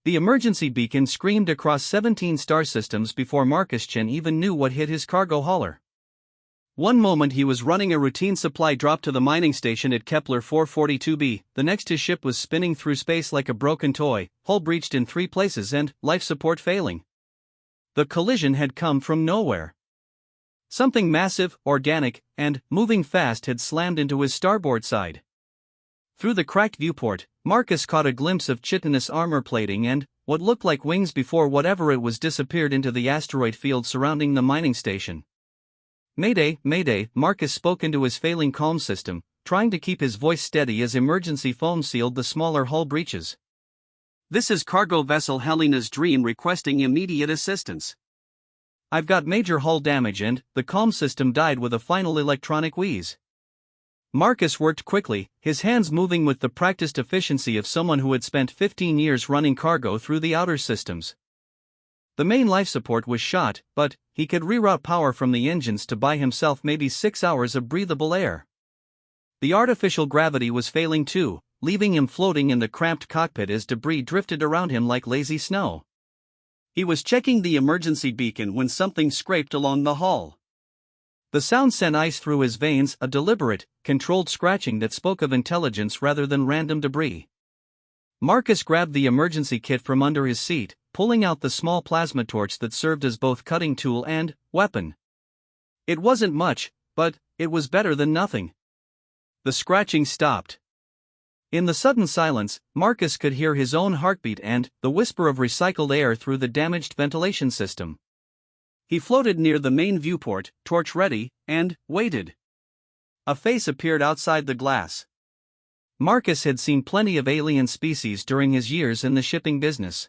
The emergency beacon screamed across 17 star systems before Marcus Chin even knew what hit his cargo hauler. One moment he was running a routine supply drop to the mining station at Kepler 442b, the next his ship was spinning through space like a broken toy, hull breached in 3 places and life support failing. The collision had come from nowhere. Something massive, organic, and moving fast had slammed into his starboard side. Through the cracked viewport, Marcus caught a glimpse of chitinous armor plating and what looked like wings before whatever it was disappeared into the asteroid field surrounding the mining station. "Mayday, mayday," Marcus spoke into his failing calm system, trying to keep his voice steady as emergency foam sealed the smaller hull breaches. "This is cargo vessel Helena's Dream requesting immediate assistance. I've got major hull damage," and the comm system died with a final electronic wheeze. Marcus worked quickly, his hands moving with the practiced efficiency of someone who had spent 15 years running cargo through the outer systems. The main life support was shot, but he could reroute power from the engines to buy himself maybe 6 hours of breathable air. The artificial gravity was failing too, leaving him floating in the cramped cockpit as debris drifted around him like lazy snow. He was checking the emergency beacon when something scraped along the hull. The sound sent ice through his veins, a deliberate, controlled scratching that spoke of intelligence rather than random debris. Marcus grabbed the emergency kit from under his seat, pulling out the small plasma torch that served as both cutting tool and weapon. It wasn't much, but it was better than nothing. The scratching stopped. In the sudden silence, Marcus could hear his own heartbeat and the whisper of recycled air through the damaged ventilation system. He floated near the main viewport, torch ready, and waited. A face appeared outside the glass. Marcus had seen plenty of alien species during his years in the shipping business.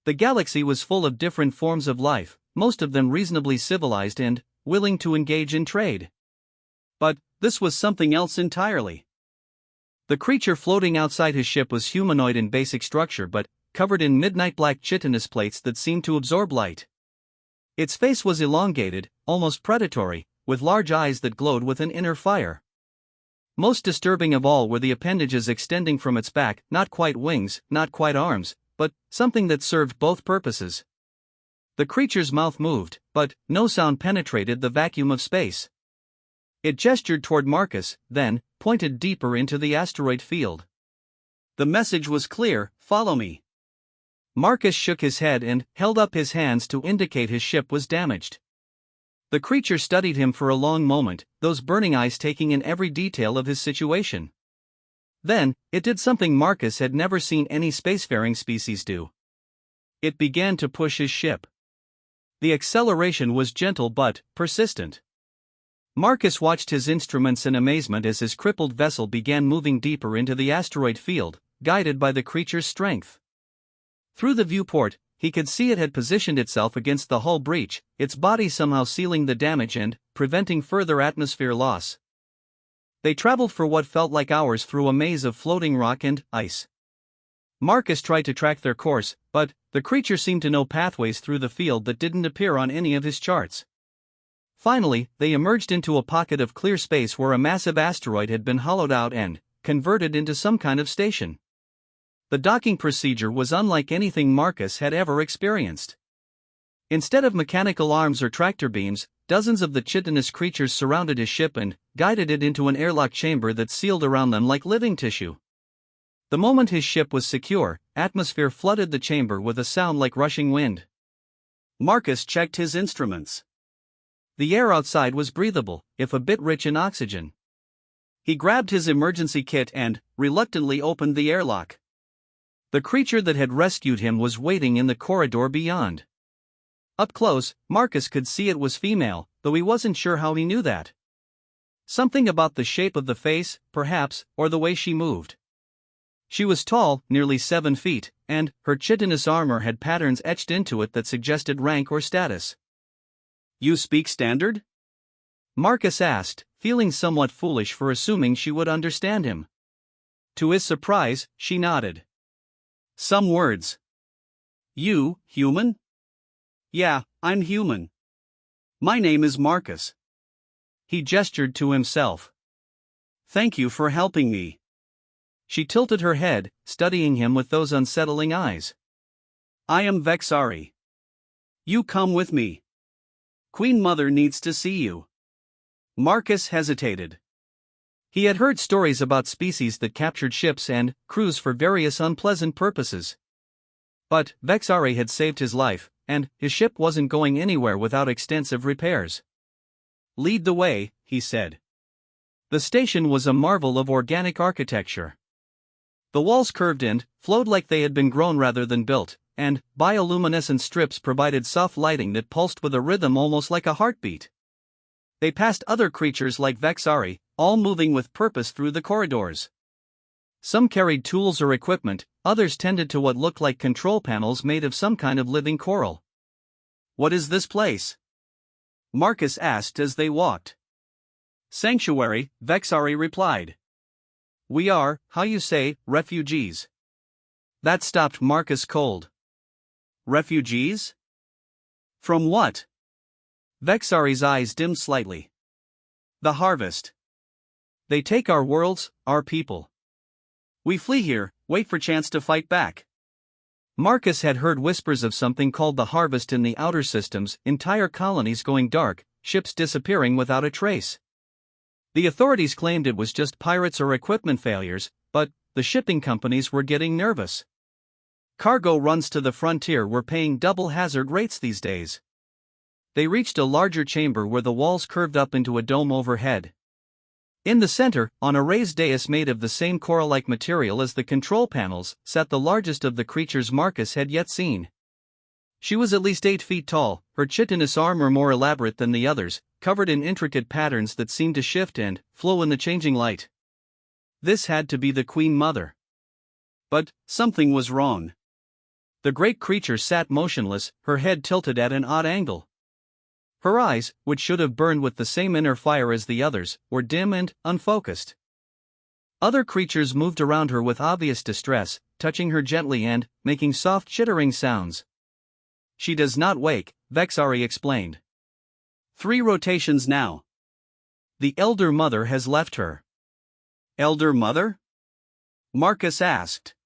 The galaxy was full of different forms of life, most of them reasonably civilized and willing to engage in trade. But this was something else entirely. The creature floating outside his ship was humanoid in basic structure but covered in midnight black chitinous plates that seemed to absorb light. Its face was elongated, almost predatory, with large eyes that glowed with an inner fire. Most disturbing of all were the appendages extending from its back, not quite wings, not quite arms, but something that served both purposes. The creature's mouth moved, but no sound penetrated the vacuum of space. It gestured toward Marcus, then pointed deeper into the asteroid field. The message was clear: "Follow me." Marcus shook his head and held up his hands to indicate his ship was damaged. The creature studied him for a long moment, those burning eyes taking in every detail of his situation. Then, it did something Marcus had never seen any spacefaring species do. It began to push his ship. The acceleration was gentle but persistent. Marcus watched his instruments in amazement as his crippled vessel began moving deeper into the asteroid field, guided by the creature's strength. Through the viewport, he could see it had positioned itself against the hull breach, its body somehow sealing the damage and preventing further atmosphere loss. They traveled for what felt like hours through a maze of floating rock and ice. Marcus tried to track their course, but the creature seemed to know pathways through the field that didn't appear on any of his charts. Finally, they emerged into a pocket of clear space where a massive asteroid had been hollowed out and converted into some kind of station. The docking procedure was unlike anything Marcus had ever experienced. Instead of mechanical arms or tractor beams, dozens of the chitinous creatures surrounded his ship and guided it into an airlock chamber that sealed around them like living tissue. The moment his ship was secure, atmosphere flooded the chamber with a sound like rushing wind. Marcus checked his instruments. The air outside was breathable, if a bit rich in oxygen. He grabbed his emergency kit and reluctantly opened the airlock. The creature that had rescued him was waiting in the corridor beyond. Up close, Marcus could see it was female, though he wasn't sure how he knew that. Something about the shape of the face, perhaps, or the way she moved. She was tall, nearly 7 feet, and her chitinous armor had patterns etched into it that suggested rank or status. "You speak Standard?" Marcus asked, feeling somewhat foolish for assuming she would understand him. To his surprise, she nodded. "Some words." "You, human?" "Yeah, I'm human. My name is Marcus." He gestured to himself. "Thank you for helping me." She tilted her head, studying him with those unsettling eyes. I am Vexari. You come with me. Queen Mother needs to see you. Marcus hesitated. He had heard stories about species that captured ships and crews for various unpleasant purposes. But Vexari had saved his life, and his ship wasn't going anywhere without extensive repairs. Lead the way, he said. The station was a marvel of organic architecture. The walls curved and flowed like they had been grown rather than built, and bioluminescent strips provided soft lighting that pulsed with a rhythm almost like a heartbeat. They passed other creatures like Vexari, all moving with purpose through the corridors. Some carried tools or equipment, others tended to what looked like control panels made of some kind of living coral. What is this place? Marcus asked as they walked. Sanctuary, Vexari replied. We are, how you say, refugees. That stopped Marcus cold. Refugees? From what? Vexari's eyes dimmed slightly. The harvest. They take our worlds, our people. We flee here, wait for chance to fight back. Marcus had heard whispers of something called the harvest in the outer systems, entire colonies going dark, ships disappearing without a trace. The authorities claimed it was just pirates or equipment failures, but the shipping companies were getting nervous. Cargo runs to the frontier were paying double hazard rates these days. They reached a larger chamber where the walls curved up into a dome overhead. In the center, on a raised dais made of the same coral-like material as the control panels, sat the largest of the creatures Marcus had yet seen. She was at least 8 feet tall, her chitinous armor more elaborate than the others, covered in intricate patterns that seemed to shift and flow in the changing light. This had to be the Queen Mother. But something was wrong. The great creature sat motionless, her head tilted at an odd angle. Her eyes, which should have burned with the same inner fire as the others, were dim and unfocused. Other creatures moved around her with obvious distress, touching her gently and making soft chittering sounds. She does not wake, Vexari explained. 3 rotations now. The Elder Mother has left her. Elder Mother? Marcus asked.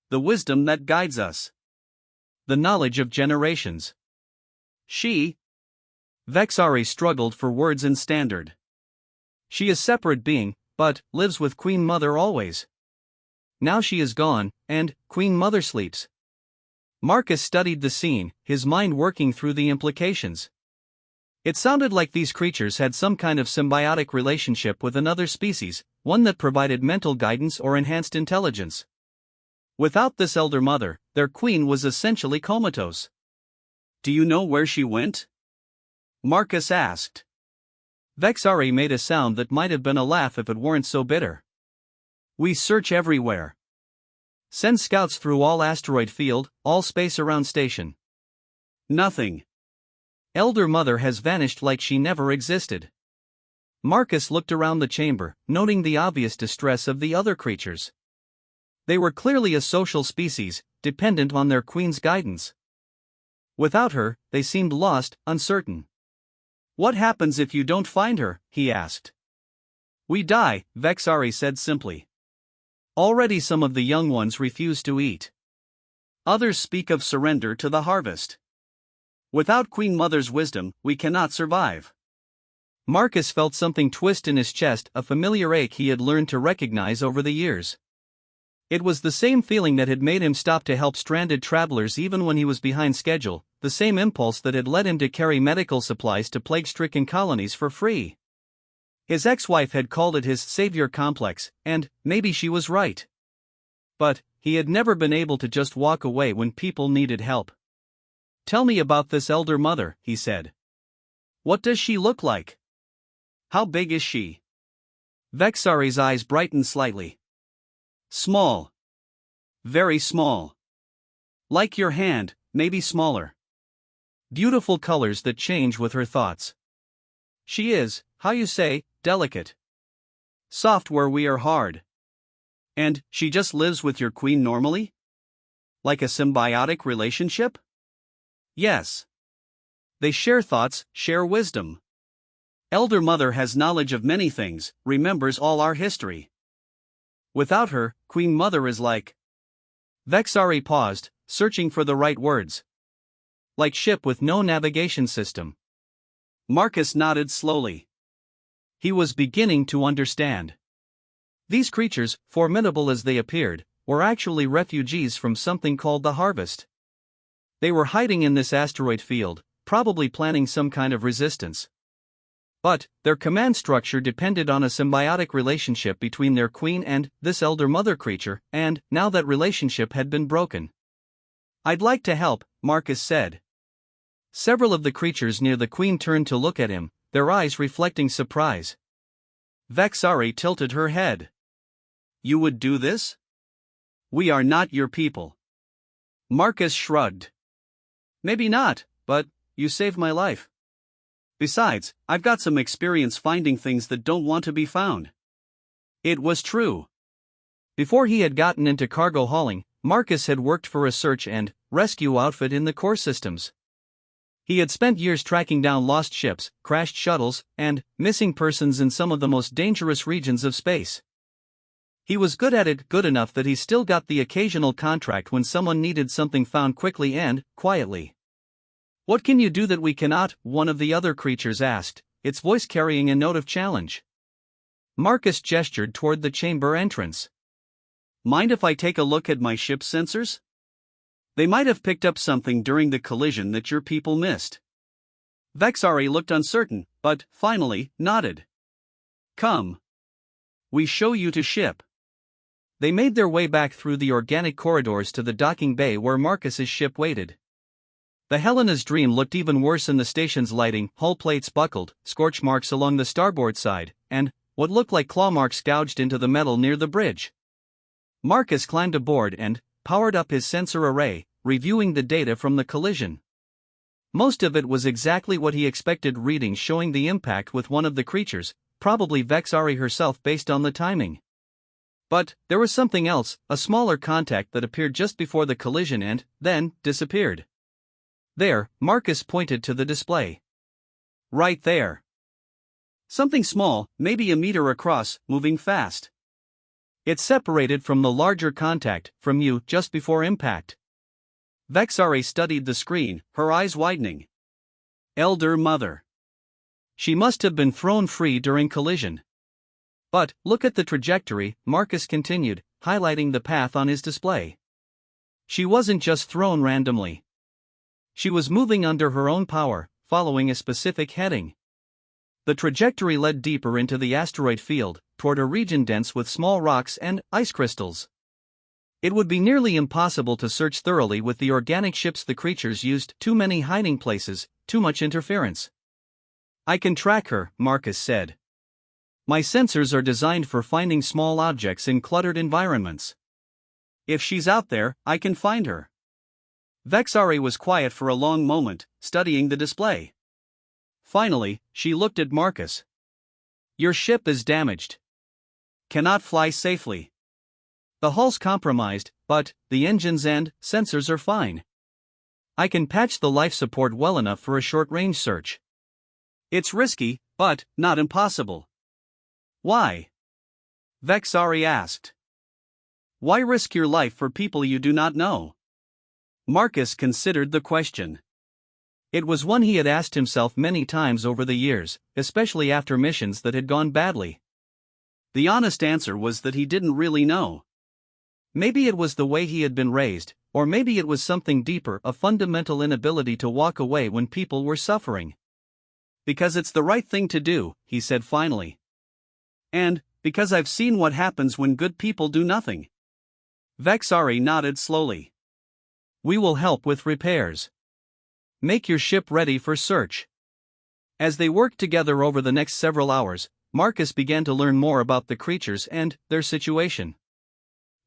The wisdom that guides us. The knowledge of generations. She. Vexari struggled for words in standard. She is separate being, but lives with Queen Mother always. Now she is gone, and Queen Mother sleeps. Marcus studied the scene, his mind working through the implications. It sounded like these creatures had some kind of symbiotic relationship with another species, one that provided mental guidance or enhanced intelligence. Without this Elder Mother, their queen was essentially comatose. Do you know where she went? Marcus asked. Vexari made a sound that might have been a laugh if it weren't so bitter. We search everywhere. Send scouts through all asteroid field, all space around station. Nothing. Elder Mother has vanished like she never existed. Marcus looked around the chamber, noting the obvious distress of the other creatures. They were clearly a social species, dependent on their queen's guidance. Without her, they seemed lost, uncertain. What happens if you don't find her? He asked. We die, Vexari said simply. Already some of the young ones refuse to eat. Others speak of surrender to the harvest. Without Queen Mother's wisdom, we cannot survive. Marcus felt something twist in his chest, a familiar ache he had learned to recognize over the years. It was the same feeling that had made him stop to help stranded travelers even when he was behind schedule, the same impulse that had led him to carry medical supplies to plague-stricken colonies for free. His ex-wife had called it his savior complex, and maybe she was right. But he had never been able to just walk away when people needed help. Tell me about this Elder Mother, he said. What does she look like? How big is she? Vexari's eyes brightened slightly. Small. Very small. Like your hand, maybe smaller. Beautiful colors that change with her thoughts. She is, how you say, delicate. Soft where we are hard. And she just lives with your queen normally? Like a symbiotic relationship? Yes. They share thoughts, share wisdom. Elder Mother has knowledge of many things, remembers all our history. Without her, Queen Mother is like. Vexari paused, searching for the right words. Like ship with no navigation system. Marcus nodded slowly. He was beginning to understand. These creatures, formidable as they appeared, were actually refugees from something called the Harvest. They were hiding in this asteroid field, probably planning some kind of resistance. But their command structure depended on a symbiotic relationship between their queen and this elder mother creature, and now that relationship had been broken. "I'd like to help," Marcus said. Several of the creatures near the queen turned to look at him, their eyes reflecting surprise. Vexari tilted her head. "You would do this? We are not your people." Marcus shrugged. "Maybe not, but you saved my life. Besides, I've got some experience finding things that don't want to be found." It was true. Before he had gotten into cargo hauling, Marcus had worked for a search and rescue outfit in the core systems. He had spent years tracking down lost ships, crashed shuttles, and missing persons in some of the most dangerous regions of space. He was good at it, good enough that he still got the occasional contract when someone needed something found quickly and quietly. "What can you do that we cannot?" one of the other creatures asked, its voice carrying a note of challenge. Marcus gestured toward the chamber entrance. "Mind if I take a look at my ship's sensors? They might have picked up something during the collision that your people missed." Vexari looked uncertain, but finally nodded. "Come. We show you to ship." They made their way back through the organic corridors to the docking bay where Marcus's ship waited. The Helena's Dream looked even worse in the station's lighting, hull plates buckled, scorch marks along the starboard side, and what looked like claw marks gouged into the metal near the bridge. Marcus climbed aboard and powered up his sensor array, reviewing the data from the collision. Most of it was exactly what he expected, readings showing the impact with one of the creatures, probably Vexari herself based on the timing. But there was something else, a smaller contact that appeared just before the collision and then disappeared. There, Marcus pointed to the display. "Right there. Something small, maybe a meter across, moving fast. It's separated from the larger contact, from you, just before impact." Vexari studied the screen, her eyes widening. "Elder Mother. She must have been thrown free during collision." "But look at the trajectory," Marcus continued, highlighting the path on his display. "She wasn't just thrown randomly. She was moving under her own power, following a specific heading. The trajectory led deeper into the asteroid field, toward a region dense with small rocks and ice crystals. It would be nearly impossible to search thoroughly with the organic ships the creatures used, too many hiding places, too much interference." "I can track her," Marcus said. "My sensors are designed for finding small objects in cluttered environments. If she's out there, I can find her." Vexari was quiet for a long moment, studying the display. Finally, she looked at Marcus. "Your ship is damaged. Cannot fly safely. The hull's compromised, but the engines and sensors are fine. I can patch the life support well enough for a short-range search. It's risky, but not impossible." "Why?" Vexari asked. "Why risk your life for people you do not know?" Marcus considered the question. It was one he had asked himself many times over the years, especially after missions that had gone badly. The honest answer was that he didn't really know. Maybe it was the way he had been raised, or maybe it was something deeper, a fundamental inability to walk away when people were suffering. "Because it's the right thing to do," he said finally. "And because I've seen what happens when good people do nothing." Vexari nodded slowly. "We will help with repairs. Make your ship ready for search." As they worked together over the next several hours, Marcus began to learn more about the creatures and their situation.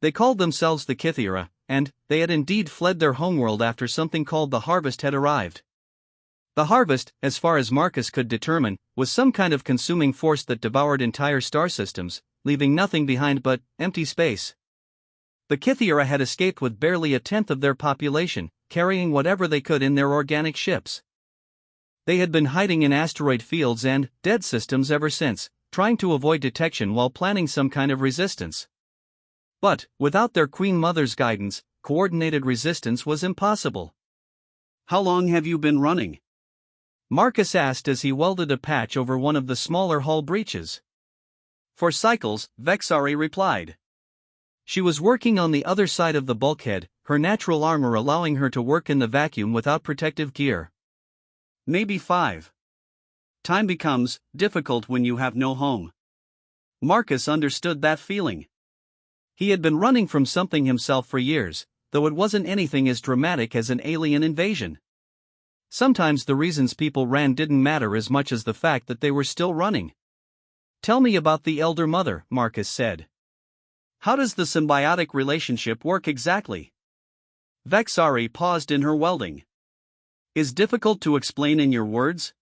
They called themselves the Kythera, and they had indeed fled their homeworld after something called the Harvest had arrived. The Harvest, as far as Marcus could determine, was some kind of consuming force that devoured entire star systems, leaving nothing behind but empty space. The Kythera had escaped with barely a tenth of their population, carrying whatever they could in their organic ships. They had been hiding in asteroid fields and dead systems ever since, trying to avoid detection while planning some kind of resistance. But, without their Queen Mother's guidance, coordinated resistance was impossible. How long have you been running? Marcus asked as he welded a patch over one of the smaller hull breaches. For cycles, Vexari replied. She was working on the other side of the bulkhead, her natural armor allowing her to work in the vacuum without protective gear. Maybe 5. Time becomes difficult when you have no home. Marcus understood that feeling. He had been running from something himself for years, though it wasn't anything as dramatic as an alien invasion. Sometimes the reasons people ran didn't matter as much as the fact that they were still running. Tell me about the Elder Mother, Marcus said. How does the symbiotic relationship work exactly? Vexari paused in her welding. Is difficult to explain in your words?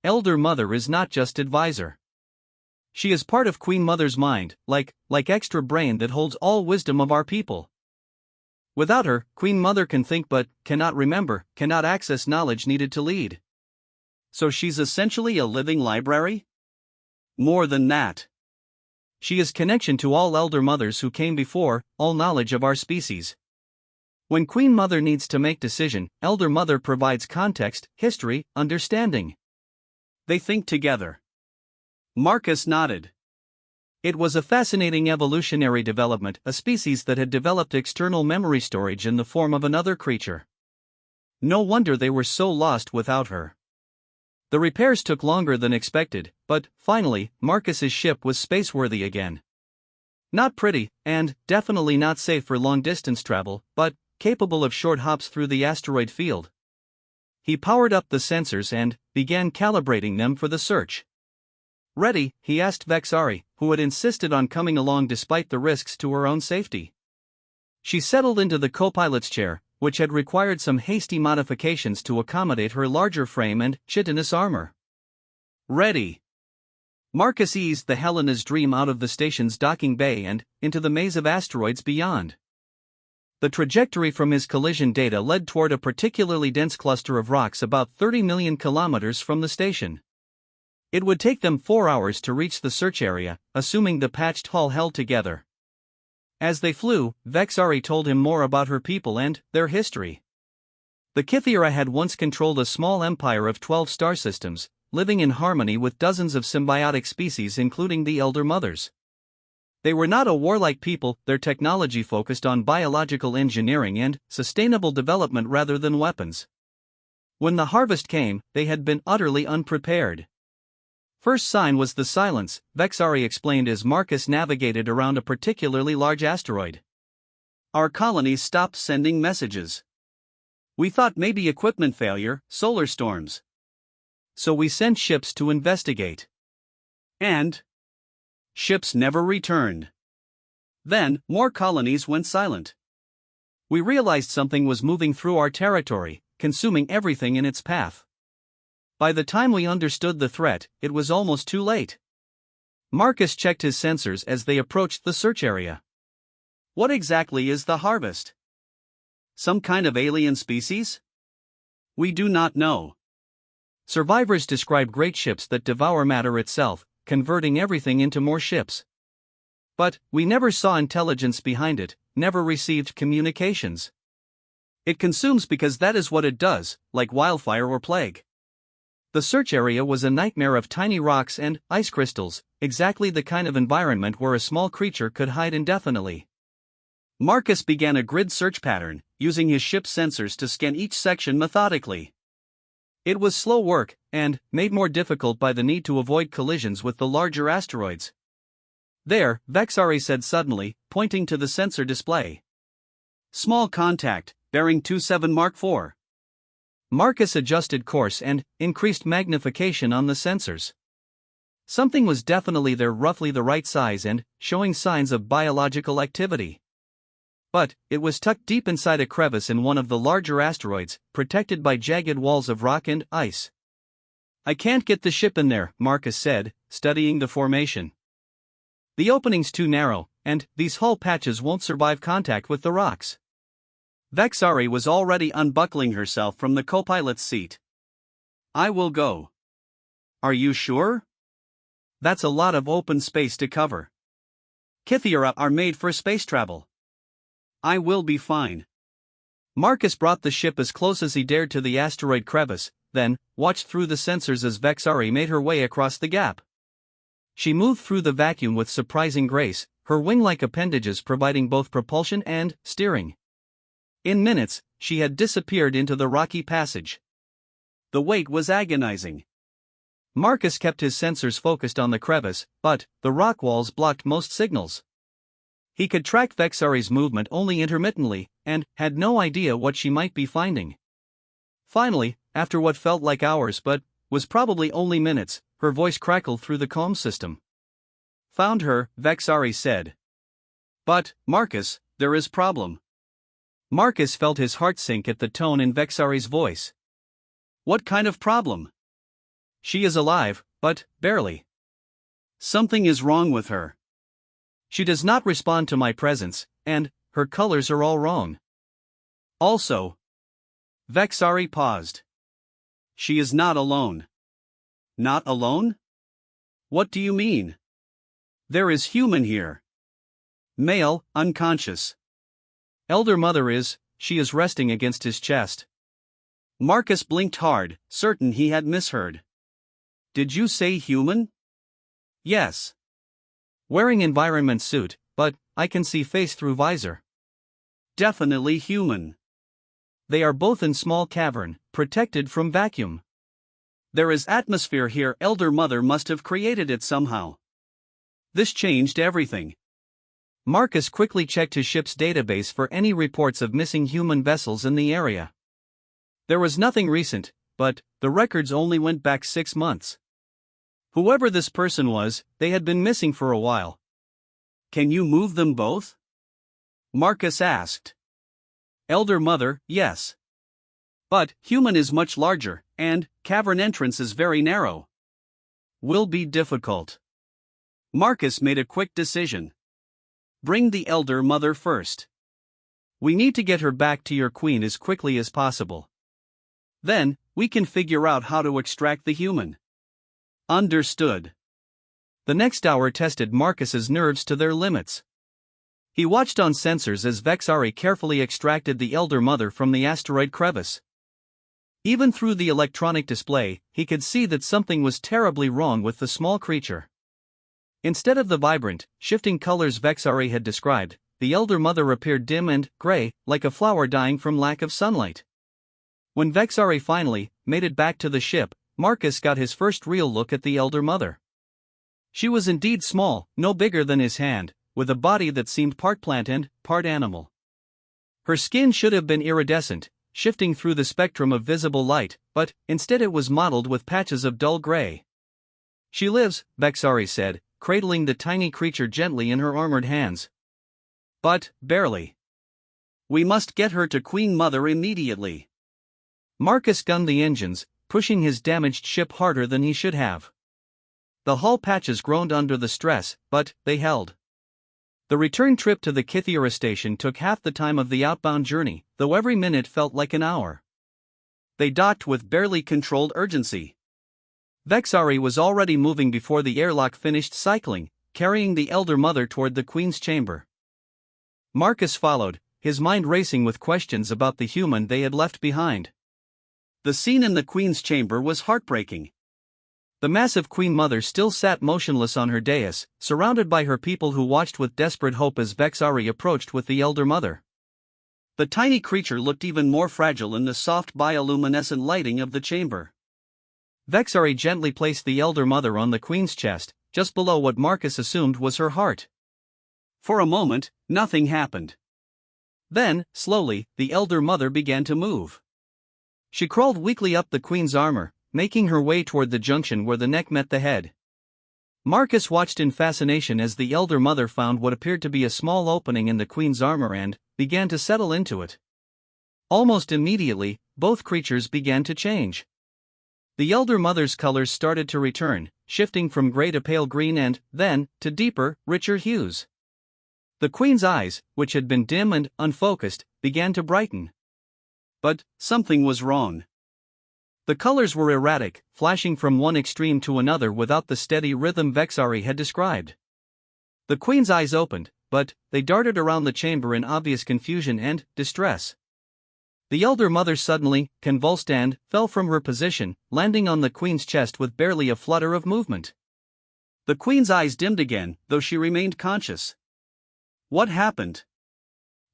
Elder Mother is not just advisor. She is part of Queen Mother's mind, like extra brain that holds all wisdom of our people. Without her, Queen Mother can think but cannot remember, cannot access knowledge needed to lead. So she's essentially a living library? More than that. She is connection to all Elder Mothers who came before, all knowledge of our species. When Queen Mother needs to make decision, Elder Mother provides context, history, understanding. They think together. Marcus nodded. It was a fascinating evolutionary development, a species that had developed external memory storage in the form of another creature. No wonder they were so lost without her. The repairs took longer than expected, but, finally, Marcus's ship was spaceworthy again. Not pretty, and definitely not safe for long-distance travel, but capable of short hops through the asteroid field. He powered up the sensors and began calibrating them for the search. Ready? He asked Vexari, who had insisted on coming along despite the risks to her own safety. She settled into the co-pilot's chair, which had required some hasty modifications to accommodate her larger frame and chitinous armor. Ready. Marcus eased the Helena's Dream out of the station's docking bay and into the maze of asteroids beyond. The trajectory from his collision data led toward a particularly dense cluster of rocks about 30 million kilometers from the station. It would take them 4 hours to reach the search area, assuming the patched hull held together. As they flew, Vexari told him more about her people and their history. The Kythera had once controlled a small empire of 12 star systems, living in harmony with dozens of symbiotic species including the Elder Mothers. They were not a warlike people, their technology focused on biological engineering and sustainable development rather than weapons. When the harvest came, they had been utterly unprepared. First sign was the silence, Vexari explained as Marcus navigated around a particularly large asteroid. Our colonies stopped sending messages. We thought maybe equipment failure, solar storms. So we sent ships to investigate. And ships never returned. Then, more colonies went silent. We realized something was moving through our territory, consuming everything in its path. By the time we understood the threat, it was almost too late. Marcus checked his sensors as they approached the search area. What exactly is the harvest? Some kind of alien species? We do not know. Survivors describe great ships that devour matter itself, converting everything into more ships. But we never saw intelligence behind it, never received communications. It consumes because that is what it does, like wildfire or plague. The search area was a nightmare of tiny rocks and ice crystals, exactly the kind of environment where a small creature could hide indefinitely. Marcus began a grid search pattern, using his ship's sensors to scan each section methodically. It was slow work, and made more difficult by the need to avoid collisions with the larger asteroids. There, Vexari said suddenly, pointing to the sensor display. Small contact, bearing 27 Mark IV. Marcus adjusted course and increased magnification on the sensors. Something was definitely there, roughly the right size and showing signs of biological activity. But it was tucked deep inside a crevice in one of the larger asteroids, protected by jagged walls of rock and ice. I can't get the ship in there, Marcus said, studying the formation. The opening's too narrow, and these hull patches won't survive contact with the rocks. Vexari was already unbuckling herself from the co-pilot's seat. I will go. Are you sure? That's a lot of open space to cover. Kythera are made for space travel. I will be fine. Marcus brought the ship as close as he dared to the asteroid crevice, then watched through the sensors as Vexari made her way across the gap. She moved through the vacuum with surprising grace, her wing-like appendages providing both propulsion and steering. In minutes, she had disappeared into the rocky passage. The wait was agonizing. Marcus kept his sensors focused on the crevice, but the rock walls blocked most signals. He could track Vexari's movement only intermittently, and had no idea what she might be finding. Finally, after what felt like hours but was probably only minutes, her voice crackled through the comm system. Found her, Vexari said. But, Marcus, there is problem. Marcus felt his heart sink at the tone in Vexari's voice. What kind of problem? She is alive, but barely. Something is wrong with her. She does not respond to my presence, and her colors are all wrong. Also, Vexari paused. She is not alone. Not alone? What do you mean? There is human here. Male, unconscious. Elder Mother she is resting against his chest. Marcus blinked hard, certain he had misheard. Did you say human? Yes. Wearing environment suit, but I can see face through visor. Definitely human. They are both in small cavern, protected from vacuum. There is atmosphere here. Elder Mother must have created it somehow. This changed everything. Marcus quickly checked his ship's database for any reports of missing human vessels in the area. There was nothing recent, but the records only went back 6 months. Whoever this person was, they had been missing for a while. Can you move them both? Marcus asked. Elder Mother, yes. But human is much larger, and cavern entrance is very narrow. Will be difficult. Marcus made a quick decision. Bring the Elder Mother first. We need to get her back to your queen as quickly as possible. Then, we can figure out how to extract the human. Understood. The next hour tested Marcus's nerves to their limits. He watched on sensors as Vexari carefully extracted the Elder Mother from the asteroid crevice. Even through the electronic display, he could see that something was terribly wrong with the small creature. Instead of the vibrant, shifting colors Vexari had described, the Elder Mother appeared dim and gray, like a flower dying from lack of sunlight. When Vexari finally made it back to the ship, Marcus got his first real look at the Elder Mother. She was indeed small, no bigger than his hand, with a body that seemed part plant and part animal. Her skin should have been iridescent, shifting through the spectrum of visible light, but instead it was mottled with patches of dull gray. She lives, Vexari said, cradling the tiny creature gently in her armored hands. But, barely. We must get her to Queen Mother immediately. Marcus gunned the engines, pushing his damaged ship harder than he should have. The hull patches groaned under the stress, but they held. The return trip to the Kythera station took half the time of the outbound journey, though every minute felt like an hour. They docked with barely controlled urgency. Vexari was already moving before the airlock finished cycling, carrying the Elder Mother toward the Queen's chamber. Marcus followed, his mind racing with questions about the human they had left behind. The scene in the Queen's chamber was heartbreaking. The massive Queen Mother still sat motionless on her dais, surrounded by her people who watched with desperate hope as Vexari approached with the Elder Mother. The tiny creature looked even more fragile in the soft bioluminescent lighting of the chamber. Vexari gently placed the Elder Mother on the Queen's chest, just below what Marcus assumed was her heart. For a moment, nothing happened. Then, slowly, the Elder Mother began to move. She crawled weakly up the Queen's armor, making her way toward the junction where the neck met the head. Marcus watched in fascination as the Elder Mother found what appeared to be a small opening in the Queen's armor and began to settle into it. Almost immediately, both creatures began to change. The Elder Mother's colors started to return, shifting from gray to pale green and, then, to deeper, richer hues. The Queen's eyes, which had been dim and unfocused, began to brighten. But something was wrong. The colors were erratic, flashing from one extreme to another without the steady rhythm Vexari had described. The Queen's eyes opened, but they darted around the chamber in obvious confusion and distress. The elder mother suddenly convulsed and fell from her position, landing on the queen's chest with barely a flutter of movement. The queen's eyes dimmed again, though she remained conscious. What happened?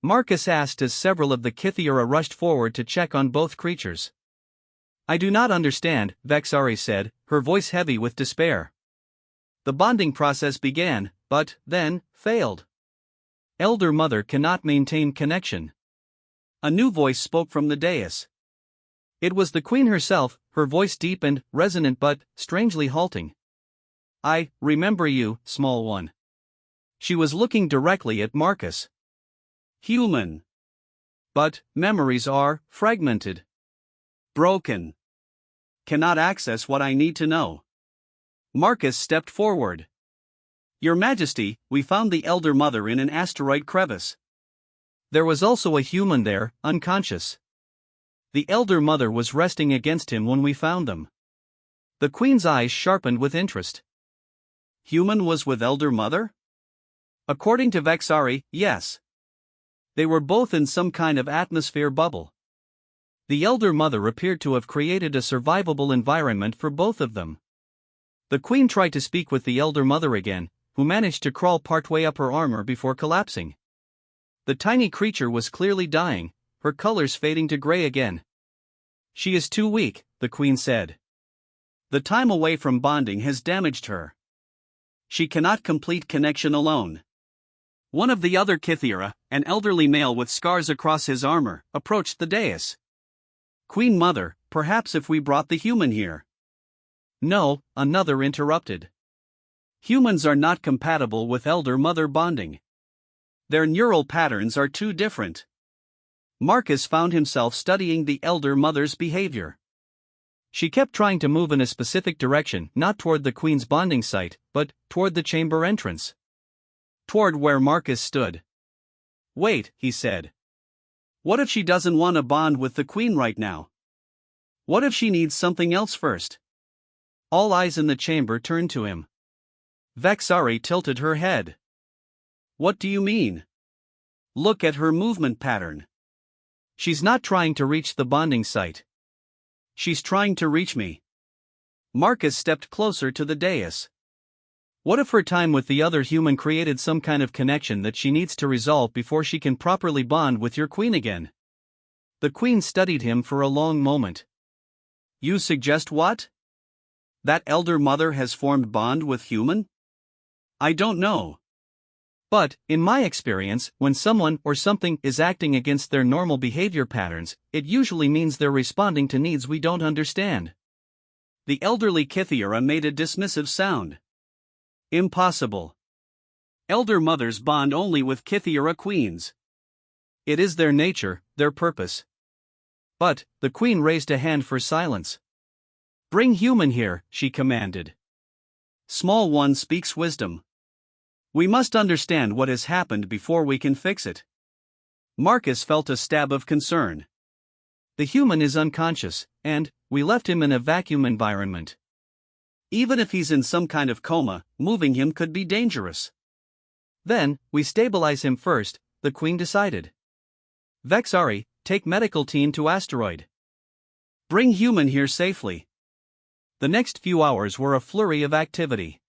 Marcus asked as several of the Kythera rushed forward to check on both creatures. I do not understand, Vexari said, her voice heavy with despair. The bonding process began, but then failed. Elder Mother cannot maintain connection. A new voice spoke from the dais. It was the queen herself, her voice deep and resonant but strangely halting. I remember you, small one. She was looking directly at Marcus. Human. But memories are fragmented. Broken. Cannot access what I need to know. Marcus stepped forward. Your Majesty, we found the Elder Mother in an asteroid crevice. There was also a human there, unconscious. The Elder Mother was resting against him when we found them. The Queen's eyes sharpened with interest. Human was with Elder Mother? According to Vexari, yes. They were both in some kind of atmosphere bubble. The Elder Mother appeared to have created a survivable environment for both of them. The Queen tried to speak with the Elder Mother again, who managed to crawl partway up her armor before collapsing. The tiny creature was clearly dying, her colors fading to gray again. She is too weak, the Queen said. The time away from bonding has damaged her. She cannot complete connection alone. One of the other Kythera, an elderly male with scars across his armor, approached the dais. Queen Mother, perhaps if we brought the human here. No, another interrupted. Humans are not compatible with Elder Mother bonding. Their neural patterns are too different. Marcus found himself studying the Elder Mother's behavior. She kept trying to move in a specific direction, not toward the Queen's bonding site, but toward the chamber entrance. Toward where Marcus stood. Wait, he said. What if she doesn't want to bond with the Queen right now? What if she needs something else first? All eyes in the chamber turned to him. Vexari tilted her head. What do you mean? Look at her movement pattern. She's not trying to reach the bonding site. She's trying to reach me. Marcus stepped closer to the dais. What if her time with the other human created some kind of connection that she needs to resolve before she can properly bond with your queen again? The queen studied him for a long moment. You suggest what? That Elder Mother has formed bond with human? I don't know. But, in my experience, when someone or something is acting against their normal behavior patterns, it usually means they're responding to needs we don't understand. The elderly Kythera made a dismissive sound. Impossible. Elder Mothers bond only with Kythera queens. It is their nature, their purpose. But, the queen raised a hand for silence. Bring human here, she commanded. Small one speaks wisdom. We must understand what has happened before we can fix it. Marcus felt a stab of concern. The human is unconscious, and we left him in a vacuum environment. Even if he's in some kind of coma, moving him could be dangerous. Then, we stabilize him first, the Queen decided. Vexari, take medical team to asteroid. Bring human here safely. The next few hours were a flurry of activity.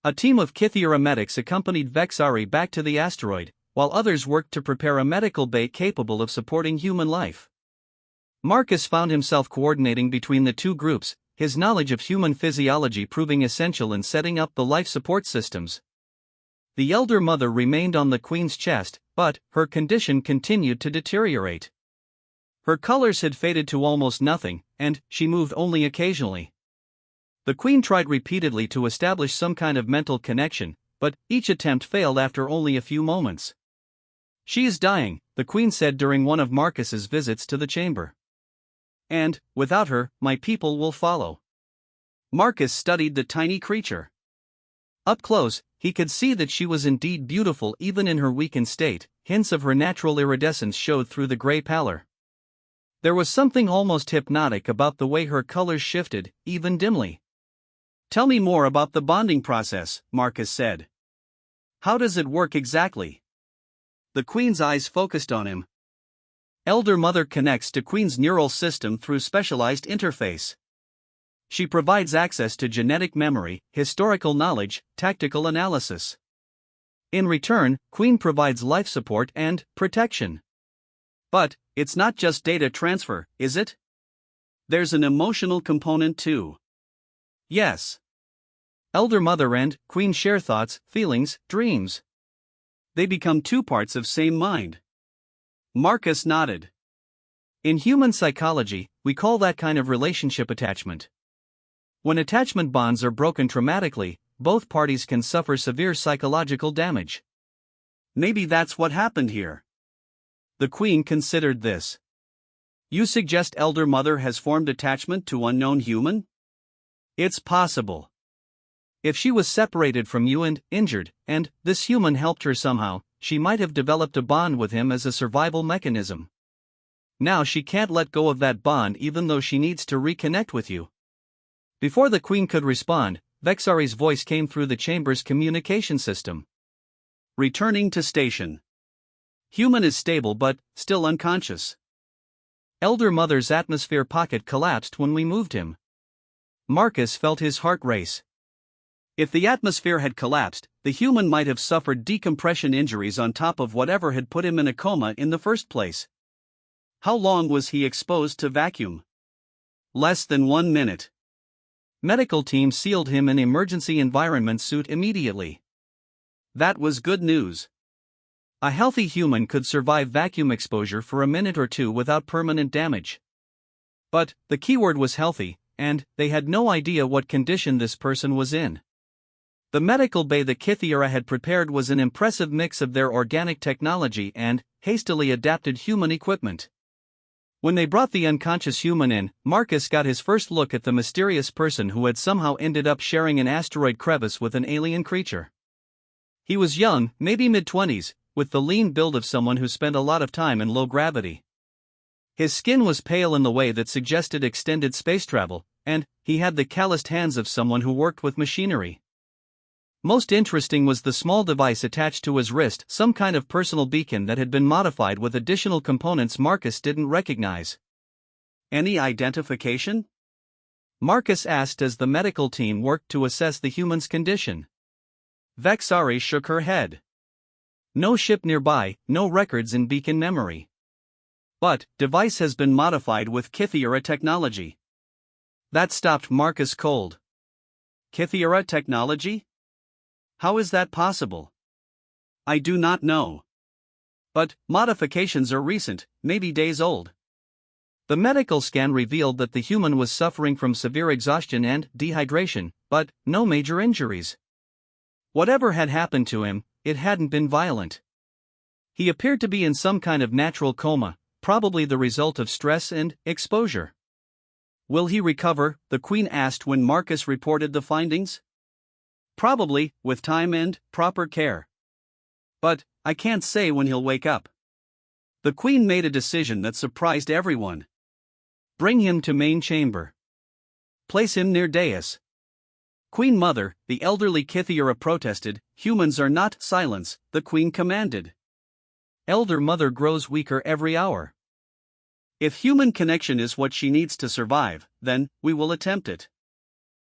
A team of Kythera medics accompanied Vexari back to the asteroid, while others worked to prepare a medical bay capable of supporting human life. Marcus found himself coordinating between the two groups, his knowledge of human physiology proving essential in setting up the life support systems. The Elder Mother remained on the Queen's chest, but her condition continued to deteriorate. Her colors had faded to almost nothing, and she moved only occasionally. The Queen tried repeatedly to establish some kind of mental connection, but each attempt failed after only a few moments. She is dying, the Queen said during one of Marcus's visits to the chamber. And, without her, my people will follow. Marcus studied the tiny creature. Up close, he could see that she was indeed beautiful even in her weakened state, hints of her natural iridescence showed through the gray pallor. There was something almost hypnotic about the way her colors shifted, even dimly. Tell me more about the bonding process, Marcus said. How does it work exactly? The Queen's eyes focused on him. Elder Mother connects to Queen's neural system through specialized interface. She provides access to genetic memory, historical knowledge, tactical analysis. In return, Queen provides life support and protection. But it's not just data transfer, is it? There's an emotional component too. Yes. Elder Mother and Queen share thoughts, feelings, dreams. They become two parts of same mind. Marcus nodded. In human psychology, we call that kind of relationship attachment. When attachment bonds are broken traumatically, both parties can suffer severe psychological damage. Maybe that's what happened here. The Queen considered this. You suggest Elder Mother has formed attachment to unknown human? It's possible. If she was separated from you and injured, and this human helped her somehow, she might have developed a bond with him as a survival mechanism. Now she can't let go of that bond even though she needs to reconnect with you. Before the Queen could respond, Vexari's voice came through the chamber's communication system. Returning to station. Human is stable but still unconscious. Elder Mother's atmosphere pocket collapsed when we moved him. Marcus felt his heart race. If the atmosphere had collapsed, the human might have suffered decompression injuries on top of whatever had put him in a coma in the first place. How long was he exposed to vacuum? Less than 1 minute. Medical team sealed him in emergency environment suit immediately. That was good news. A healthy human could survive vacuum exposure for a minute or two without permanent damage. But the keyword was healthy, and they had no idea what condition this person was in. The medical bay the Kythera had prepared was an impressive mix of their organic technology and hastily adapted human equipment. When they brought the unconscious human in, Marcus got his first look at the mysterious person who had somehow ended up sharing an asteroid crevice with an alien creature. He was young, maybe mid-20s, with the lean build of someone who spent a lot of time in low gravity. His skin was pale in the way that suggested extended space travel, and he had the calloused hands of someone who worked with machinery. Most interesting was the small device attached to his wrist, some kind of personal beacon that had been modified with additional components Marcus didn't recognize. Any identification? Marcus asked as the medical team worked to assess the human's condition. Vexari shook her head. No ship nearby, no records in beacon memory. But device has been modified with Kythera technology. That stopped Marcus cold. Kythera technology? How is that possible? I do not know. But modifications are recent, maybe days old. The medical scan revealed that the human was suffering from severe exhaustion and dehydration, but no major injuries. Whatever had happened to him, it hadn't been violent. He appeared to be in some kind of natural coma, probably the result of stress and exposure. Will he recover? The Queen asked when Marcus reported the findings. Probably, with time and proper care. But I can't say when he'll wake up. The Queen made a decision that surprised everyone. Bring him to main chamber. Place him near dais. Queen Mother, the elderly Kythera protested. Humans are not silence, the Queen commanded. Elder Mother grows weaker every hour. If human connection is what she needs to survive, then we will attempt it.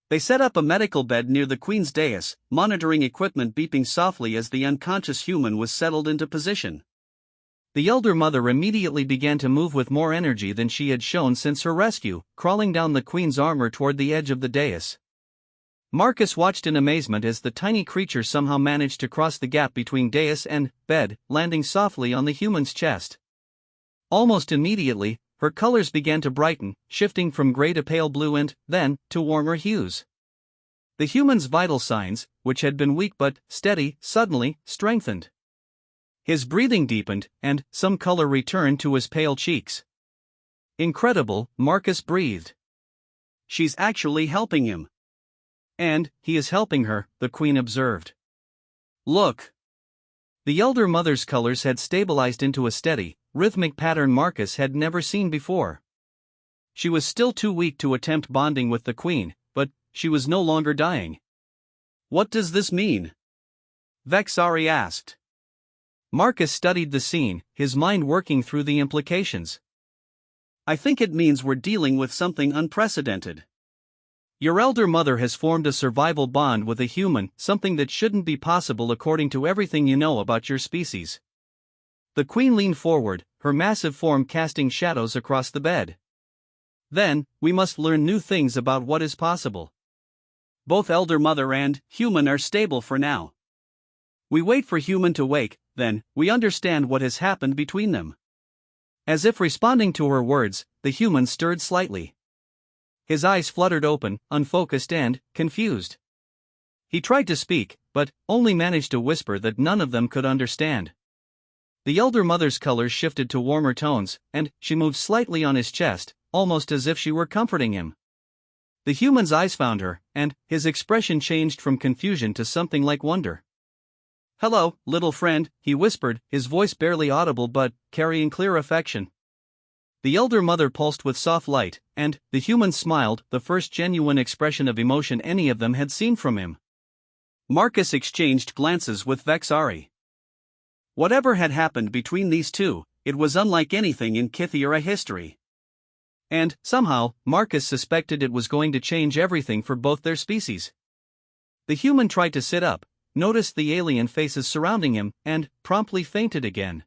They set up a medical bed near the Queen's dais, monitoring equipment beeping softly as the unconscious human was settled into position. The Elder Mother immediately began to move with more energy than she had shown since her rescue, crawling down the Queen's armor toward the edge of the dais. Marcus watched in amazement as the tiny creature somehow managed to cross the gap between dais and bed, landing softly on the human's chest. Almost immediately, her colors began to brighten, shifting from gray to pale blue and, then, to warmer hues. The human's vital signs, which had been weak but steady, suddenly strengthened. His breathing deepened, and some color returned to his pale cheeks. Incredible, Marcus breathed. She's actually helping him. And he is helping her, the Queen observed. Look. The Elder Mother's colors had stabilized into a steady, rhythmic pattern Marcus had never seen before. She was still too weak to attempt bonding with the Queen, but she was no longer dying. What does this mean? Vexari asked. Marcus studied the scene, his mind working through the implications. I think it means we're dealing with something unprecedented. Your elder mother has formed a survival bond with a human, something that shouldn't be possible according to everything you know about your species. The queen leaned forward, her massive form casting shadows across the bed. Then, we must learn new things about what is possible. Both elder mother and human are stable for now. We wait for human to wake, then, we understand what has happened between them. As if responding to her words, the human stirred slightly. His eyes fluttered open, unfocused and confused. He tried to speak, but only managed to whisper that none of them could understand. The elder mother's colors shifted to warmer tones, and she moved slightly on his chest, almost as if she were comforting him. The human's eyes found her, and his expression changed from confusion to something like wonder. Hello, little friend, he whispered, his voice barely audible but carrying clear affection. The elder mother pulsed with soft light, and the human smiled, the first genuine expression of emotion any of them had seen from him. Marcus exchanged glances with Vexari. Whatever had happened between these two, it was unlike anything in Kythera history. And, somehow, Marcus suspected it was going to change everything for both their species. The human tried to sit up, noticed the alien faces surrounding him, and promptly fainted again.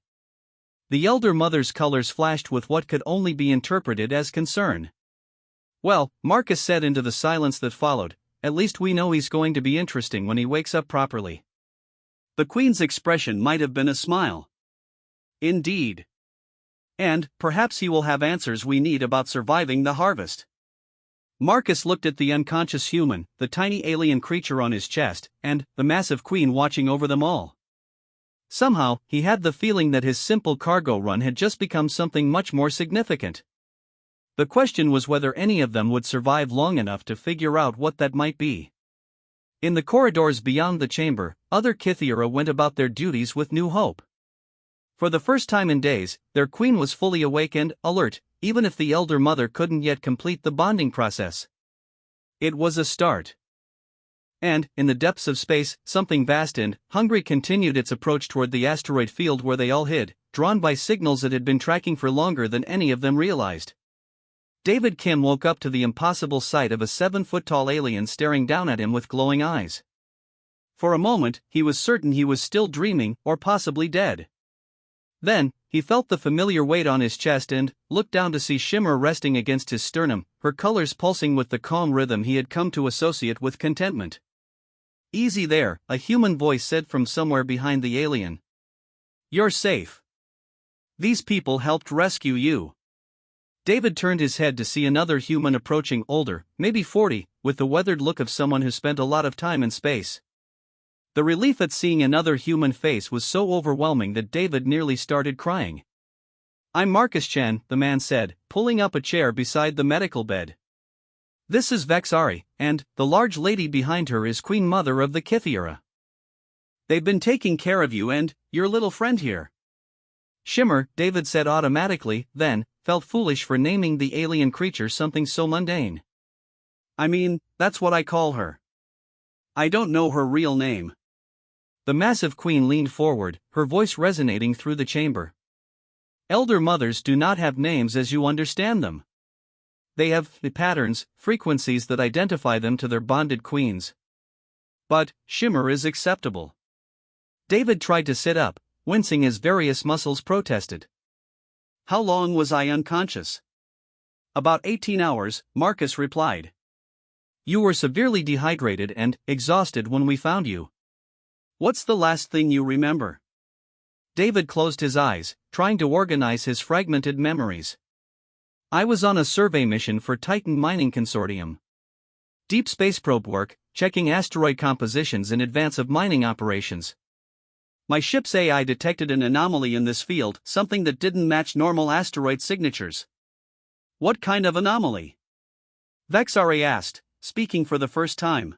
The elder mother's colors flashed with what could only be interpreted as concern. Well, Marcus said into the silence that followed, at least we know he's going to be interesting when he wakes up properly. The queen's expression might have been a smile. Indeed. And, perhaps he will have answers we need about surviving the harvest. Marcus looked at the unconscious human, the tiny alien creature on his chest, and the massive queen watching over them all. Somehow, he had the feeling that his simple cargo run had just become something much more significant. The question was whether any of them would survive long enough to figure out what that might be. In the corridors beyond the chamber, other Kythera went about their duties with new hope. For the first time in days, their queen was fully awake and alert, even if the elder mother couldn't yet complete the bonding process. It was a start. And, in the depths of space, something vast and hungry continued its approach toward the asteroid field where they all hid, drawn by signals it had been tracking for longer than any of them realized. David Kim woke up to the impossible sight of a 7-foot-tall alien staring down at him with glowing eyes. For a moment, he was certain he was still dreaming, or possibly dead. Then, he felt the familiar weight on his chest and looked down to see Shimmer resting against his sternum, her colors pulsing with the calm rhythm he had come to associate with contentment. Easy there, a human voice said from somewhere behind the alien. You're safe. These people helped rescue you. David turned his head to see another human approaching, older, maybe 40, with the weathered look of someone who spent a lot of time in space. The relief at seeing another human face was so overwhelming that David nearly started crying. I'm Marcus Chen, the man said, pulling up a chair beside the medical bed. This is Vexari, and the large lady behind her is Queen Mother of the Kythera. They've been taking care of you and your little friend here. Shimmer, David said automatically, then felt foolish for naming the alien creature something so mundane. I mean, that's what I call her. I don't know her real name. The massive queen leaned forward, her voice resonating through the chamber. Elder mothers do not have names as you understand them. They have patterns, frequencies that identify them to their bonded queens. But Shimmer is acceptable. David tried to sit up, wincing as various muscles protested. How long was I unconscious? About 18 hours, Marcus replied. You were severely dehydrated and exhausted when we found you. What's the last thing you remember? David closed his eyes, trying to organize his fragmented memories. I was on a survey mission for Titan Mining Consortium. Deep space probe work, checking asteroid compositions in advance of mining operations. My ship's AI detected an anomaly in this field, something that didn't match normal asteroid signatures. What kind of anomaly? Vexari asked, speaking for the first time.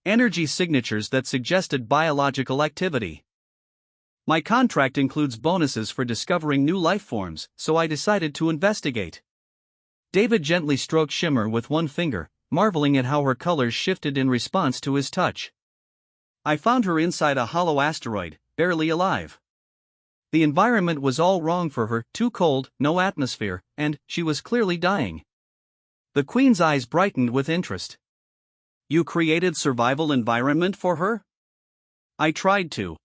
Energy signatures that suggested biological activity. My contract includes bonuses for discovering new life forms, so I decided to investigate. David gently stroked Shimmer with one finger, marveling at how her colors shifted in response to his touch. I found her inside a hollow asteroid, barely alive. The environment was all wrong for her, too cold, no atmosphere, and she was clearly dying. The Queen's eyes brightened with interest. You created survival environment for her? I tried to.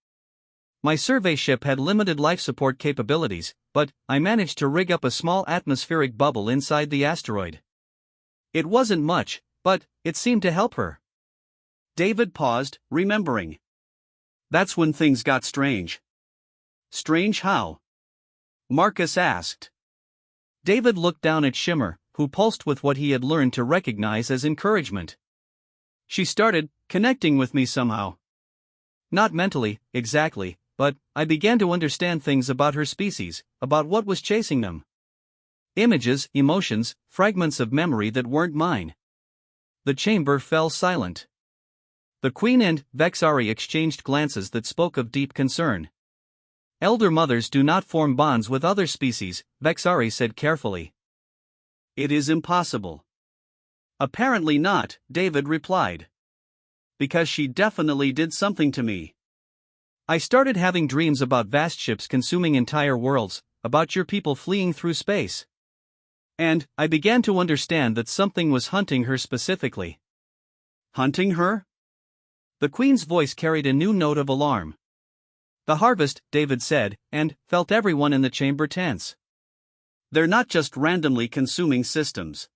My survey ship had limited life support capabilities, but I managed to rig up a small atmospheric bubble inside the asteroid. It wasn't much, but it seemed to help her. David paused, remembering. That's when things got strange. Strange how? Marcus asked. David looked down at Shimmer, who pulsed with what he had learned to recognize as encouragement. She started connecting with me somehow. Not mentally, exactly, but I began to understand things about her species, about what was chasing them. Images, emotions, fragments of memory that weren't mine. The chamber fell silent. The Queen and Vexari exchanged glances that spoke of deep concern. Elder mothers do not form bonds with other species, Vexari said carefully. It is impossible. Apparently not, David replied. Because she definitely did something to me. I started having dreams about vast ships consuming entire worlds, about your people fleeing through space. And I began to understand that something was hunting her specifically. Hunting her? The Queen's voice carried a new note of alarm. The harvest, David said, and felt everyone in the chamber tense. They're not just randomly consuming systems.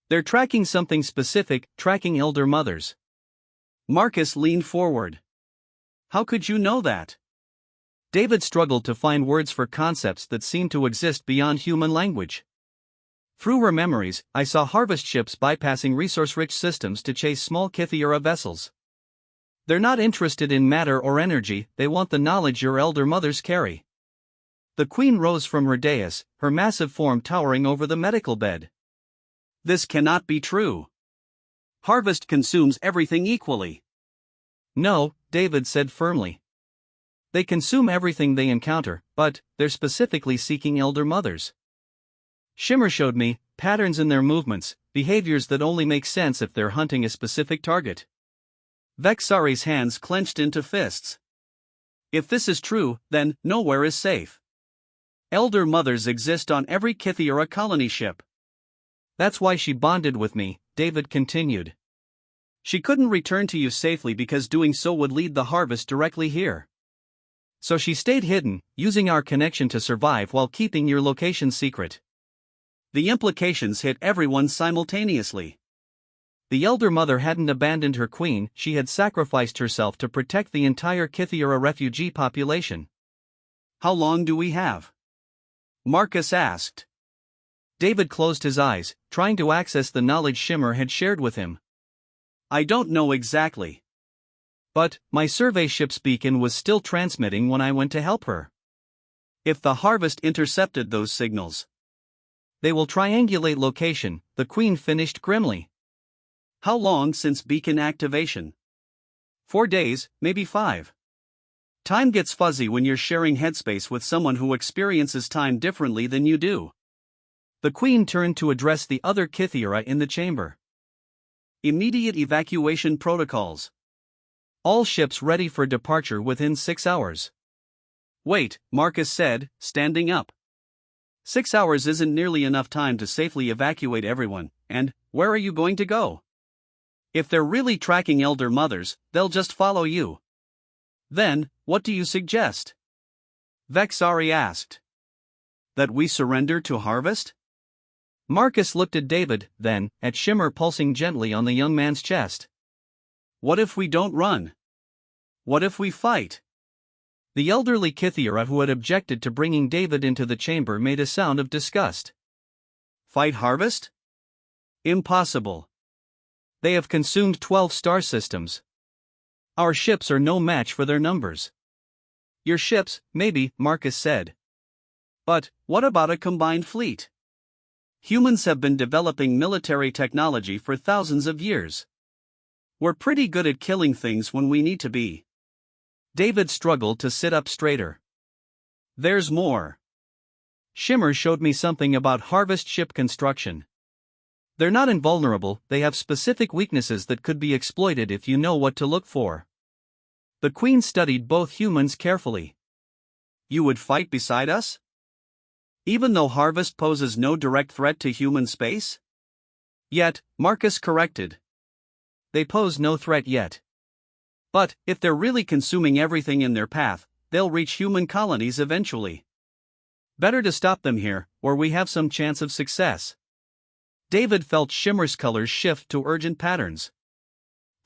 They're tracking something specific, tracking elder mothers. Marcus leaned forward. How could you know that? David struggled to find words for concepts that seemed to exist beyond human language. Through her memories, I saw harvest ships bypassing resource-rich systems to chase small Kythera vessels. They're not interested in matter or energy, they want the knowledge your elder mothers carry. The Queen rose from her dais, her massive form towering over the medical bed. This cannot be true. Harvest consumes everything equally. No, David said firmly. They consume everything they encounter, but they're specifically seeking elder mothers. Shimmer showed me patterns in their movements, behaviors that only make sense if they're hunting a specific target. Vexari's hands clenched into fists. If this is true, then nowhere is safe. Elder mothers exist on every Kythera colony ship. That's why she bonded with me, David continued. She couldn't return to you safely because doing so would lead the harvest directly here. So she stayed hidden, using our connection to survive while keeping your location secret. The implications hit everyone simultaneously. The elder mother hadn't abandoned her queen, she had sacrificed herself to protect the entire Kythera refugee population. How long do we have? Marcus asked. David closed his eyes, trying to access the knowledge Shimmer had shared with him. I don't know exactly. But my survey ship's beacon was still transmitting when I went to help her. If the harvest intercepted those signals, they will triangulate location, the Queen finished grimly. How long since beacon activation? 4 days, maybe 5. Time gets fuzzy when you're sharing headspace with someone who experiences time differently than you do. The Queen turned to address the other Kythera in the chamber. Immediate evacuation protocols. All ships ready for departure within 6 hours. Wait, Marcus said, standing up. 6 hours isn't nearly enough time to safely evacuate everyone, and where are you going to go? If they're really tracking elder mothers, they'll just follow you. Then, what do you suggest? Vexari asked. That we surrender to harvest? Marcus looked at David, then, at Shimmer pulsing gently on the young man's chest. What if we don't run? What if we fight? The elderly Kythera who had objected to bringing David into the chamber made a sound of disgust. Fight harvest? Impossible. They have consumed 12 star systems. Our ships are no match for their numbers. Your ships, maybe, Marcus said. But what about a combined fleet? Humans have been developing military technology for thousands of years. We're pretty good at killing things when we need to be. David struggled to sit up straighter. There's more. Shimmer showed me something about harvest ship construction. They're not invulnerable, they have specific weaknesses that could be exploited if you know what to look for. The Queen studied both humans carefully. You would fight beside us? Even though Harvest poses no direct threat to human space? Yet, Marcus corrected. They pose no threat yet. But, if they're really consuming everything in their path, they'll reach human colonies eventually. Better to stop them here, or we have some chance of success. David felt Shimmer's colors shift to urgent patterns.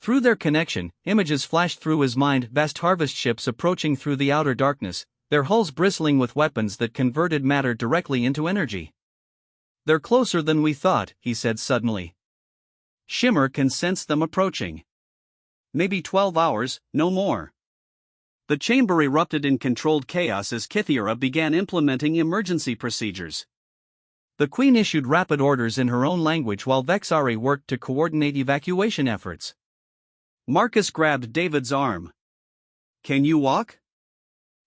Through their connection, images flashed through his mind: vast Harvest ships approaching through the outer darkness, their hulls bristling with weapons that converted matter directly into energy. They're closer than we thought, he said suddenly. Shimmer can sense them approaching. Maybe 12 hours, no more. The chamber erupted in controlled chaos as Kythera began implementing emergency procedures. The Queen issued rapid orders in her own language while Vexari worked to coordinate evacuation efforts. Marcus grabbed David's arm. Can you walk?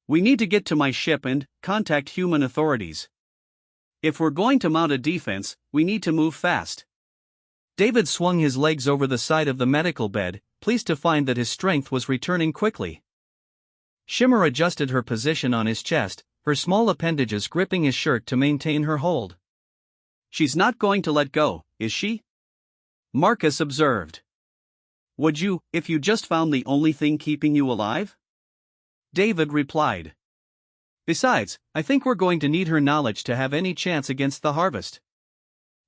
We need to get to my ship and contact human authorities. If we're going to mount a defense, we need to move fast. David swung his legs over the side of the medical bed, pleased to find that his strength was returning quickly. Shimmer adjusted her position on his chest, her small appendages gripping his shirt to maintain her hold. She's not going to let go, is she? Marcus observed. Would you, if you just found the only thing keeping you alive? David replied. Besides, I think we're going to need her knowledge to have any chance against the Harvest.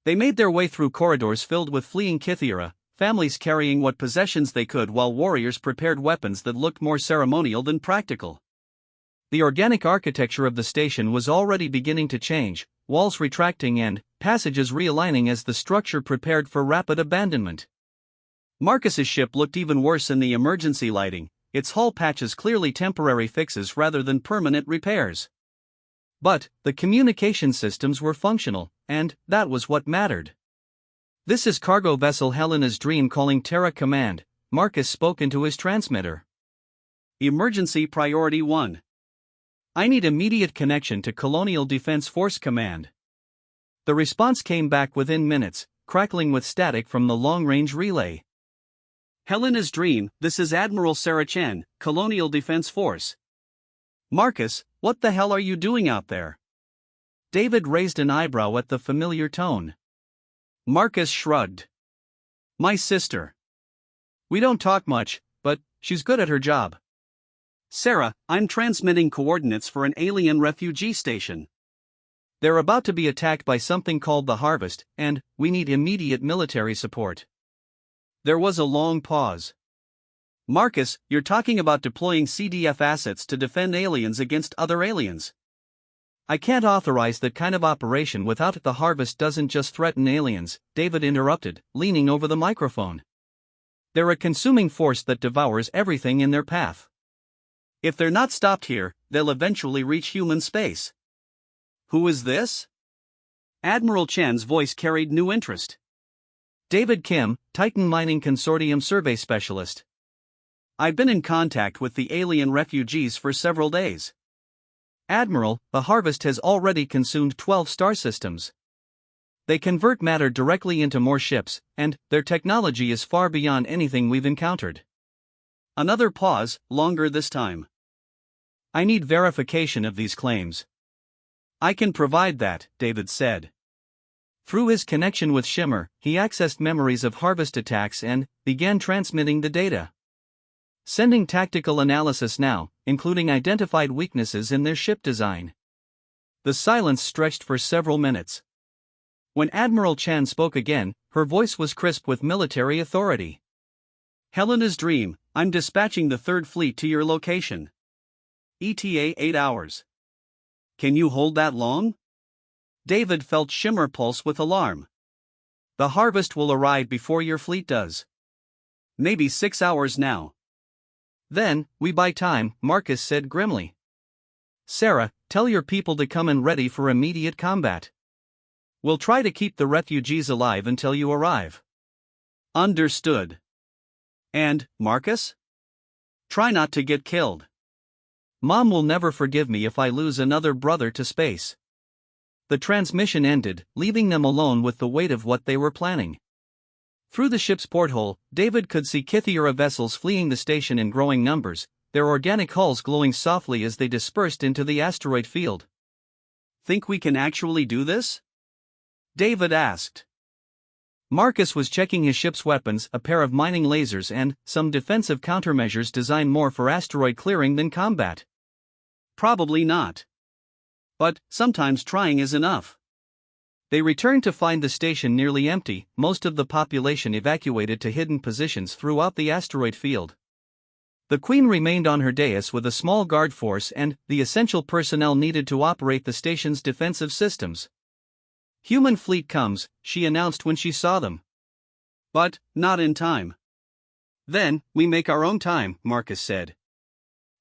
They made their way through corridors filled with fleeing Kythera, families carrying what possessions they could while warriors prepared weapons that looked more ceremonial than practical. The organic architecture of the station was already beginning to change, walls retracting and passages realigning as the structure prepared for rapid abandonment. Marcus's ship looked even worse in the emergency lighting, its hull patches clearly temporary fixes rather than permanent repairs. But the communication systems were functional, and that was what mattered. This is cargo vessel Helena's Dream calling Terra Command, Marcus spoke into his transmitter. Emergency Priority 1. I need immediate connection to Colonial Defense Force Command. The response came back within minutes, crackling with static from the long-range relay. Helena's Dream, this is Admiral Sarah Chen, Colonial Defense Force. Marcus, what the hell are you doing out there? David raised an eyebrow at the familiar tone. Marcus shrugged. My sister. We don't talk much, but she's good at her job. Sarah, I'm transmitting coordinates for an alien refugee station. They're about to be attacked by something called the Harvest, and we need immediate military support. There was a long pause. Marcus, you're talking about deploying CDF assets to defend aliens against other aliens. I can't authorize that kind of operation without it. The Harvest doesn't just threaten aliens, David interrupted, leaning over the microphone. They're a consuming force that devours everything in their path. If they're not stopped here, they'll eventually reach human space. Who is this? Admiral Chen's voice carried new interest. David Kim, Titan Mining Consortium Survey Specialist. I've been in contact with the alien refugees for several days. Admiral, the Harvest has already consumed 12 star systems. They convert matter directly into more ships, and their technology is far beyond anything we've encountered. Another pause, longer this time. I need verification of these claims. I can provide that, David said. Through his connection with Shimmer, he accessed memories of Harvest attacks and began transmitting the data. Sending tactical analysis now, including identified weaknesses in their ship design. The silence stretched for several minutes. When Admiral Chan spoke again, her voice was crisp with military authority. Helena's Dream, I'm dispatching the 3rd Fleet to your location. ETA 8 hours. Can you hold that long? David felt Shimmer pulse with alarm. The Harvest will arrive before your fleet does. Maybe 6 hours now. Then, we buy time, Marcus said grimly. Sarah, tell your people to come and ready for immediate combat. We'll try to keep the refugees alive until you arrive. Understood. And, Marcus? Try not to get killed. Mom will never forgive me if I lose another brother to space. The transmission ended, leaving them alone with the weight of what they were planning. Through the ship's porthole, David could see Kythera vessels fleeing the station in growing numbers, their organic hulls glowing softly as they dispersed into the asteroid field. Think we can actually do this? David asked. Marcus was checking his ship's weapons, a pair of mining lasers and some defensive countermeasures designed more for asteroid clearing than combat. Probably not. But sometimes trying is enough. They returned to find the station nearly empty, most of the population evacuated to hidden positions throughout the asteroid field. The Queen remained on her dais with a small guard force and the essential personnel needed to operate the station's defensive systems. "Human fleet comes," she announced when she saw them. "But not in time." "Then, we make our own time," Marcus said.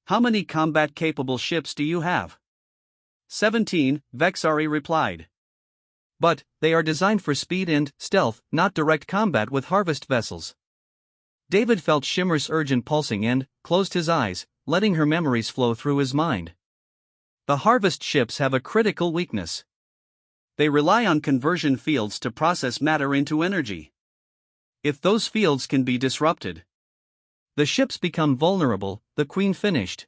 "How many combat-capable ships do you have?" 17, Vexari replied. "But, they are designed for speed and stealth, not direct combat with harvest vessels." David felt Shimmer's urgent pulsing and closed his eyes, letting her memories flow through his mind. The harvest ships have a critical weakness. They rely on conversion fields to process matter into energy. If those fields can be disrupted, the ships become vulnerable, the Queen finished.